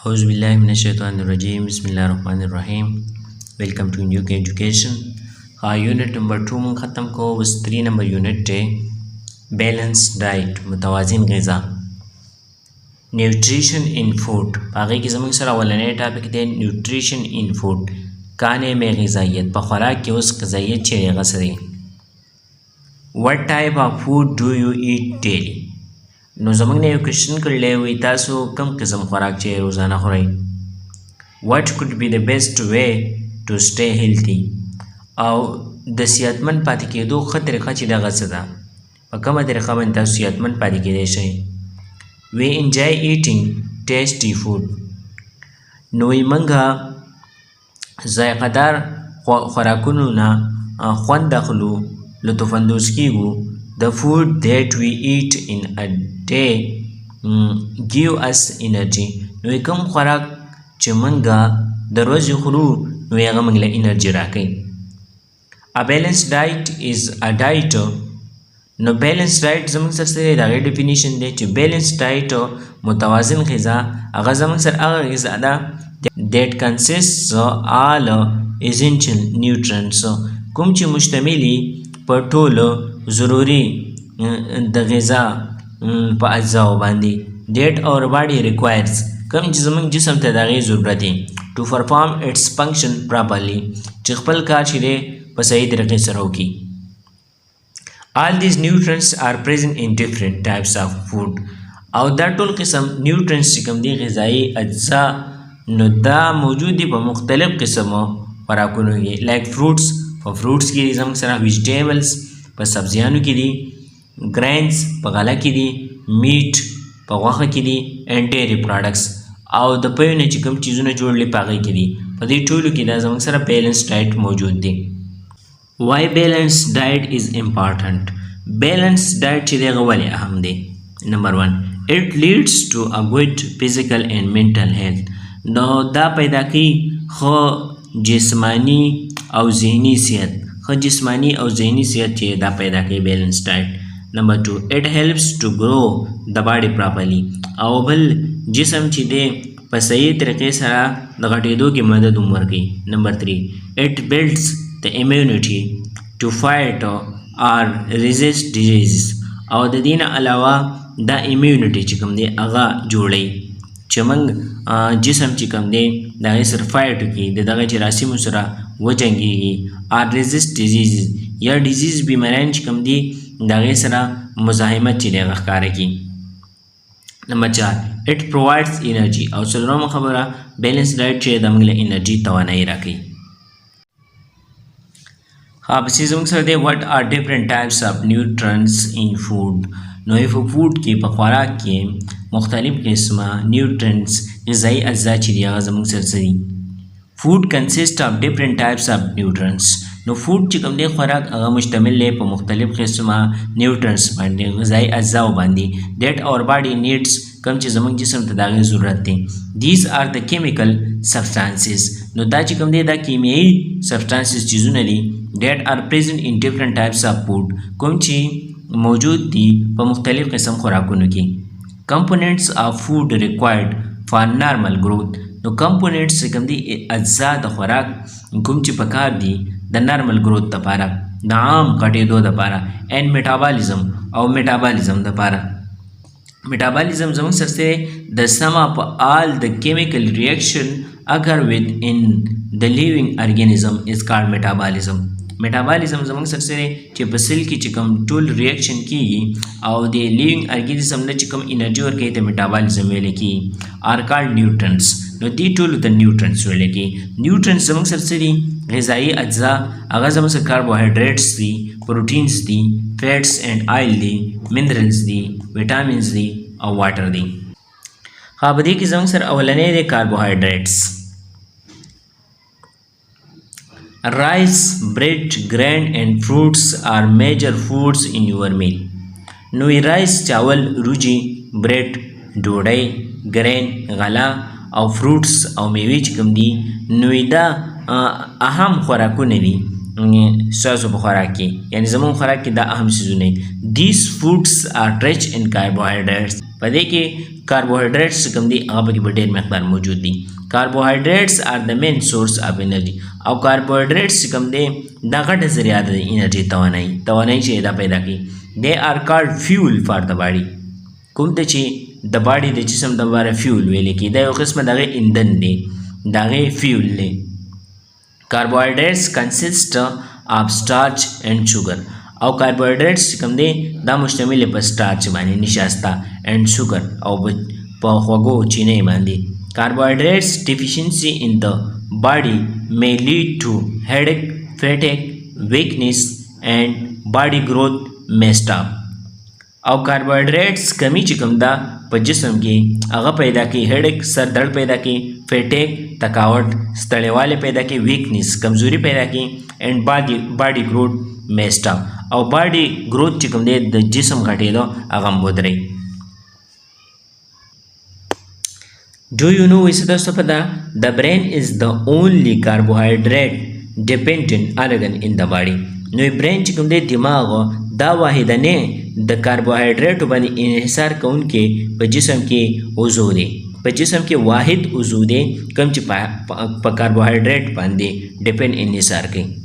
Auzubillahiminash-shaytanir-rajim. Bismillahir-rahmanir-rahim. Welcome to New Education. Unit number 2 من ختم को was 3 number unit टे balanced diet متوازن غذا nutrition in food باقی کی زمین سره ولنې ټاپک دی nutrition in food کانه مې غذایت په خوراک کې اوس غذایت چې غسري what type of food do you eat daily نو زمونږ نه یو کوېشن کړلی وي تاسو کوم قسم خوراک چې روزانه خورئ what could be the best way to stay healthy او د صحتمند پاتې کېدو ښه طریقه چې دغه څه ده په کومه طریقه باندې تاسو صحتمند پاتې کېدی شئ we enjoy eating tasty food نو موږ ذایقه‌دار خوراکونو نه خوند اخلو لطف اندوز کیږو The food that we eat in a day give us energy. نو کوم خوراک چې موږ د ورځې خورو نو هغه موږ له انرژي راکوي. A balanced diet is a diet. نو balanced diet زموږ سره څه د هغې ډیفینیشن دی چې balanced diet متوازن غذا هغه زموږ سره هغه غذا ده that consists all essential nutrients کوم چې مشتملي په ټولو ضروري د غذا په اجزاو باندې that our body requires کوم چې زموږ جسم ته د هغې ضرورت دی to perform its function properly چې خپل کار چې دی په صحیح طریقې سره وکړي all these nutrients are present in different types of food او دا ټول قسم nutrients چې کوم دی غذایي اجزا نو دا موجود دي په مختلف قسمو خوراکونو کې like fruits په fruits کې زموږ سره vegetables په سبزیانو کې دي grains په غله کې دي meat په غوښه کې دي and dairy products او د پویو نه چې کوم چیزونه جوړلي په هغې کې دي په دې ټولو کې دا زموږ سره balanced diet موجود دی why balanced diet is important balanced diet چې دی هغه ولې اهم دی number 1 it leads to a good physical and mental health نو دا پیدا کوي ښه جسمانی او ذهني صحت ښه جسمانی او ذهني صحت چې دا پیدا کوي بیلنس ډایټ نمبر 2 it helps to grow the body properly او بل جسم چې دی په صحیح طریقې سره د غټېدو کې مدد هم ورکوي نمبر 3 it builds the immunity to fight or resist diseases او د دې نه علاوه دا immunity چې کوم دی هغه جوړوي چې موږ جسم چې کوم دی د هغې سره فایټ وکړي د دغه جراثیمو سره وجنګېږي or resist diseases یا ډیزیز بیماریان چې کوم دي د هغې سره مزاحمت چې دی هغه ښکاره کړي نمبر 4 it provides energy او څلورمه خبره بیلنس ډایټ چې د موږ له انرژي توانایي راکوي پسې زموږ سره دی what are different types of nutrients in food نو په فود کې په خوراک کې مختلف قسمه nutrients غذایي اجزا چې دي هغه زموږ سره څه دي food consists of different types of nutrients نو فود چې کوم دی خوراک هغه مشتمل دی په مختلف قسمه nutrients باندې غذایي اجزاو باندې that our body needs کوم چې زموږ جسم ته د هغې ضرورت دی these are the chemical substances نو دا چې کوم دی دا کیمیایي substances چیزونه دي that are present in different types of food کوم چې موجود دي په مختلف قسم خوراکونو کې components of food required for normal growth نو components چې کوم دي اجزا د خوراک کوم چې پکار دي د نارمل گروث دپاره د عام غټېدو دپاره and metabolism او metabolism دپاره metabolism زموږ سره د sum of all the chemical reaction occur within the living organism is called metabolism metabolism زموږ سره چې په سیل کې چې کوم ټول ریاکشن کیږي او د لیوینګ ارګانیزم نه چې کوم انرژي ورکوي ته metabolism ویل کیږي are called nutrients نو دې ټولو ته نیوټرنټس ویل کیږي نیوټرنټس زموږ سره څه دي غذایي اجزا هغه زموږ سره کاربوهایډریټس دي پروټینز دي فیټس اینډ آیل دي منرلز دي ویټامینز دي او واټر دي په دې کې زموږ سره اولنی دی کاربوهایډریټس rice bread grain and fruits are major foods in your meal نو رایس چاول روجي بریډ ډوډۍ ګرین غله او فروټس او میوې چې کوم دي نو دا اهم خوراکونه دي ستاسو په خوراک کې یعنې زموږ خوراک کې دا اهم څیزونه دي these foods are rich in carbohydrates په دې کې کاربوهایډریټس کوم دي هغه پکې په ډېر مقدار موجود دي. کاربوهایډریټس آر د مین سورس اف انرژي او کاربوهایډریټس کوم دي دا غټه ذریعہ ده د انرژي توانایي چې دا پیدا کوي. دے آر کالډ فیول فار د باډي کوم ته چې د باډي د جسم د لپاره فیول ویل کی دا یو قسمه دغه ایندھن دی دغه فیول دی. کاربوهایډریټس کنسسټ اف سٹارچ اینڈ شوګر او کاربوهایډریټس کوم دی دا مشتمل په سٹارچ باندې نشاسته اینڈ شوګر او په خوږو چینه باندې. کاربوهایډریټس deficiency in the body may lead to headache, fatigue, weakness and body growth messed up. او کاربوهایډریټس کمی چې کوم دا په جسم کې هغه پیدا کوي هډیک سر درد پیدا کوي فیټیک تکاوټ ستړیواله پیدا کوي ویکنیس کمزوري پیدا کوي اینڈ باډي گروث میسټ اپ او باډي گروث چې کوم دی د جسم غټېدو هغه مبودري. Do you know is the sopada the brain is the only carbohydrate dependent organ in the body. نو برین چې کوم دی دماغ دا واحدنه د کاربوهایډریټ باندې انحصار کوونکې په جسم کې عضو دی په جسم کې واحد عضو دی کوم چې په کاربوهایډریټ باندې ډیپند انحصار کوي.